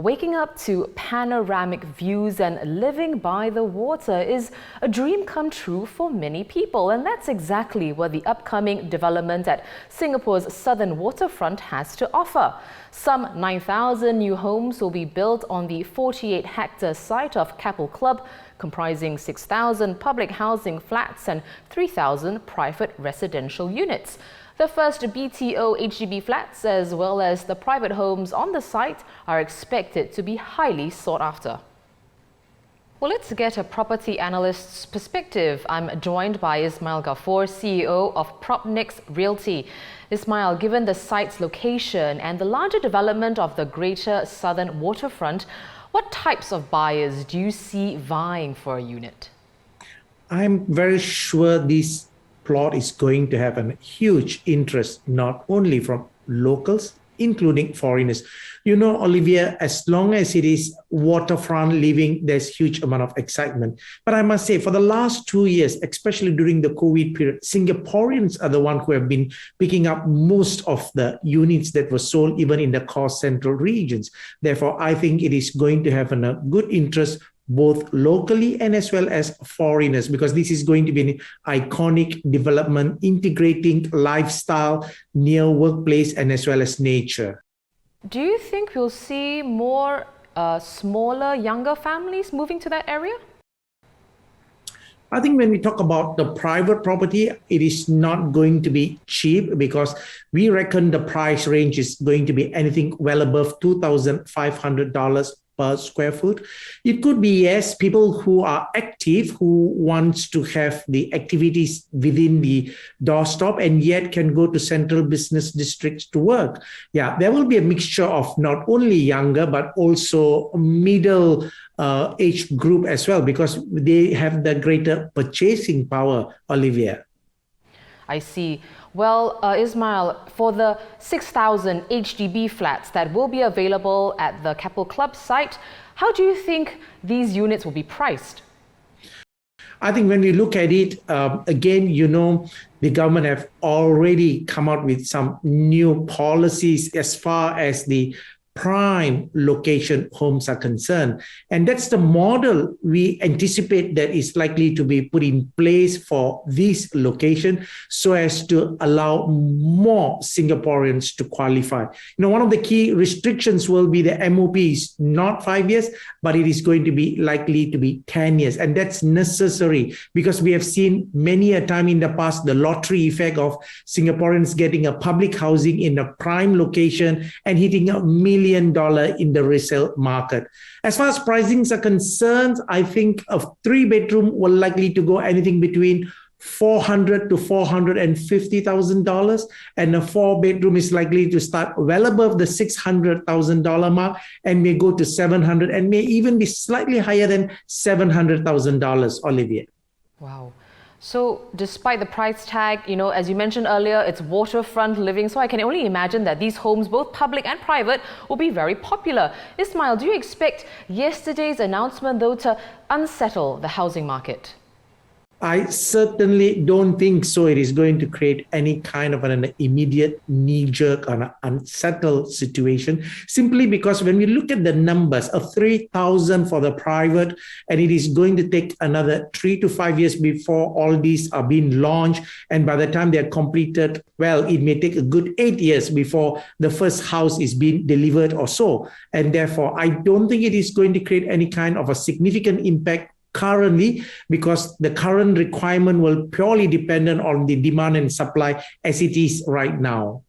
Waking up to panoramic views and living by the water is a dream come true for many people, and that's exactly what the upcoming development at Singapore's southern waterfront has to offer. Some 9,000 new homes will be built on the 48-hectare site of Keppel Club, comprising 6,000 public housing flats and 3,000 private residential units. The first BTO HDB flats, as well as the private homes on the site, are expected to be highly sought after. Well, let's get a property analyst's perspective. I'm joined by Ismail Gafoor, CEO of PropNex Realty. Ismail, given the site's location and the larger development of the greater southern waterfront, what types of buyers do you see vying for a unit? I'm very sure this plot is going to have a huge interest, not only from locals, including foreigners. You know, Olivia, as long as it is waterfront living, there's huge amount of excitement. But I must say, for the last 2 years, especially during the COVID period, Singaporeans are the ones who have been picking up most of the units that were sold even in the core central regions. Therefore, I think it is going to have a good interest both locally and as well as foreigners, because this is going to be an iconic development integrating lifestyle, near workplace, and as well as nature. Do you think we'll see more smaller, younger families moving to that area? I think when we talk about the private property, it is not going to be cheap, because we reckon the price range is going to be anything well above $2,500 per square foot. It could be, yes, people who are active, who wants to have the activities within the doorstep and yet can go to central business districts to work. Yeah, there will be a mixture of not only younger, but also middle age group as well, because they have the greater purchasing power, Olivia. I see. Well, Ismail, for the 6,000 HDB flats that will be available at the Keppel Club site, how do you think these units will be priced? I think when we look at it, again, you know, the government have already come out with some new policies as far as the prime location homes are concerned. And that's the model we anticipate that is likely to be put in place for this location so as to allow more Singaporeans to qualify. You know, one of the key restrictions will be the MOP is not 5 years, but it is going to be likely to be 10 years. And that's necessary because we have seen many a time in the past the lottery effect of Singaporeans getting a public housing in a prime location and hitting $1 million in the resale market. As far as pricings are concerned, I think a 3-bedroom will likely to go anything between $400,000 to $450,000, and a 4-bedroom is likely to start well above the $600,000 mark and may go to $700,000 and may even be slightly higher than $700,000, Olivia. Wow. So despite the price tag, you know, as you mentioned earlier, it's waterfront living. So I can only imagine that these homes, both public and private, will be very popular. Ismail, do you expect yesterday's announcement, though, to unsettle the housing market? I certainly don't think so. It is going to create any kind of an immediate knee-jerk or an unsettled situation, simply because when we look at the numbers of 3,000 for the private, and it is going to take another 3 to 5 years before all these are being launched. And by the time they're completed, well, it may take a good 8 years before the first house is being delivered or so. And therefore, I don't think it is going to create any kind of a significant impact currently, because the current requirement will purely depend on the demand and supply as it is right now.